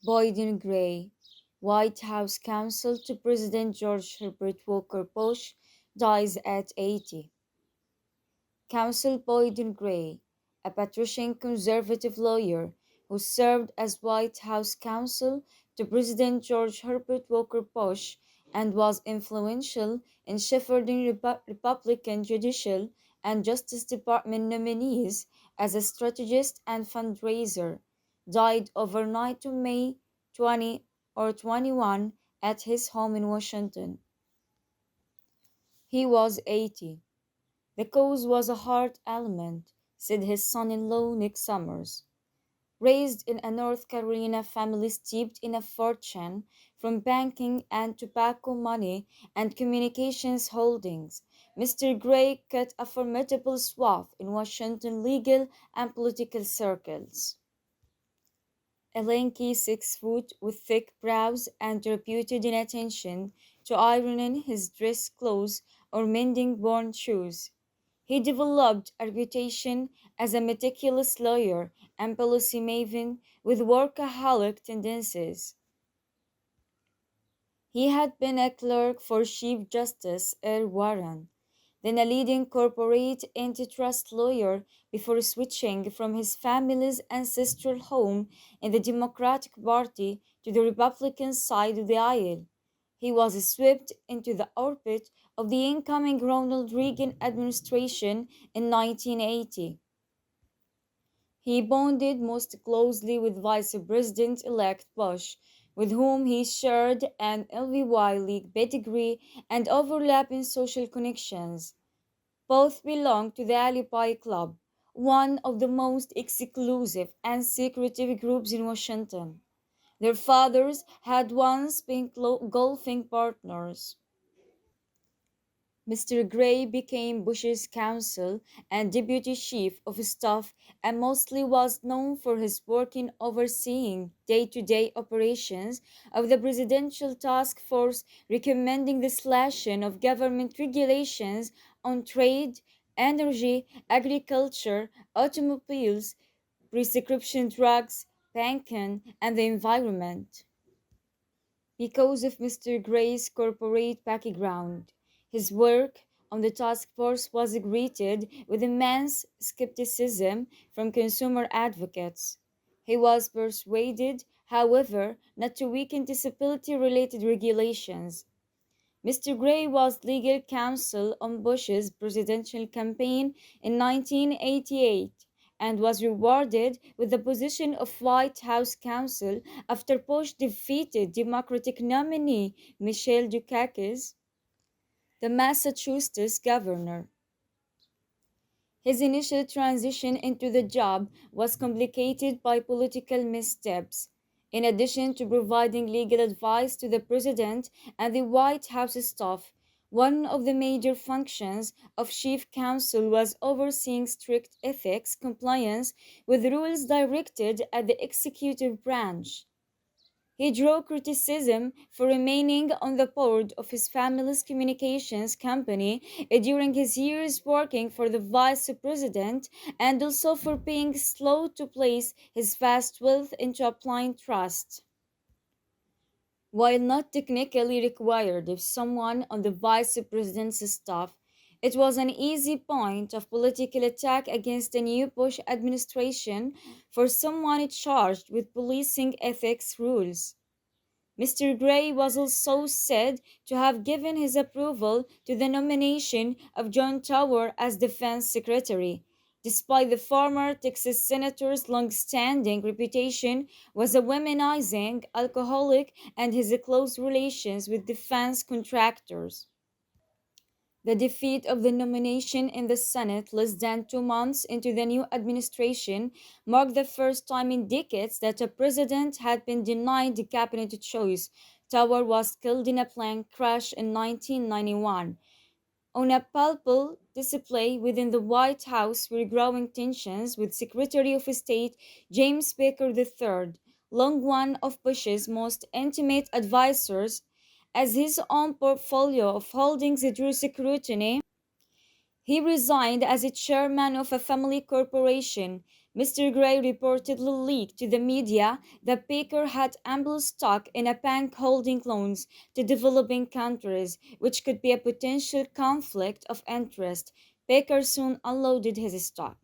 Boyden Gray, White House counsel to President George Herbert Walker Bush, dies at 80. Counsel Boyden Gray, a patrician conservative lawyer who served as White House counsel to President George Herbert Walker Bush and was influential in shepherding Republican judicial and Justice Department nominees as a strategist and fundraiser, died overnight on May 20 or 21 at his home in Washington. He was 80. The cause was a heart ailment, said his son-in-law Nick Summers. Raised in a North Carolina family steeped in a fortune from banking and tobacco money and communications holdings, Mr. Gray cut a formidable swath in Washington legal and political circles. A lanky 6 foot with thick brows and reputed inattention to ironing his dress clothes or mending worn shoes. He developed a reputation as a meticulous lawyer and policy maven with workaholic tendencies. He had been a clerk for Chief Justice Earl Warren, then a leading corporate antitrust lawyer before switching from his family's ancestral home in the Democratic Party to the Republican side of the aisle. He was swept into the orbit of the incoming Ronald Reagan administration in 1980. He bonded most closely with Vice President-elect Bush, with whom he shared an LVY League pedigree and overlapping social connections. Both belonged to the Alibi Club, one of the most exclusive and secretive groups in Washington. Their fathers had once been golfing partners. Mr. Gray became Bush's counsel and deputy chief of staff and mostly was known for his work in overseeing day-to-day operations of the Presidential Task Force recommending the slashing of government regulations on trade, energy, agriculture, automobiles, prescription drugs, banking, and the environment. Because of Mr. Gray's corporate background, his work on the task force was greeted with immense skepticism from consumer advocates. He was persuaded, however, not to weaken disability-related regulations. Mr. Gray was legal counsel on Bush's presidential campaign in 1988 and was rewarded with the position of White House counsel after Bush defeated Democratic nominee Michelle Dukakis, the Massachusetts governor. His initial transition into the job was complicated by political missteps. In addition to providing legal advice to the President and the White House staff, one of the major functions of chief counsel was overseeing strict ethics compliance with rules directed at the executive branch. He drew criticism for remaining on the board of his family's communications company during his years working for the vice president and also for being slow to place his vast wealth into a blind trust. While not technically required of someone on the vice president's staff, it was an easy point of political attack against the new Bush administration for someone charged with policing ethics rules. Mr. Gray was also said to have given his approval to the nomination of John Tower as defense secretary, despite the former Texas senator's long-standing reputation as a womanizing alcoholic and his close relations with defense contractors. The defeat of the nomination in the Senate less than 2 months into the new administration marked the first time in decades that a president had been denied the cabinet choice. Tower was killed in a plane crash in 1991. On a palpable display within the White House were growing tensions with Secretary of State James Baker III, long one of Bush's most intimate advisors, as his own portfolio of holdings drew scrutiny. He resigned as a chairman of a family corporation, Mr. Gray reportedly leaked to the media that Baker had ample stock in a bank holding loans to developing countries, which could be a potential conflict of interest. Baker soon unloaded his stock.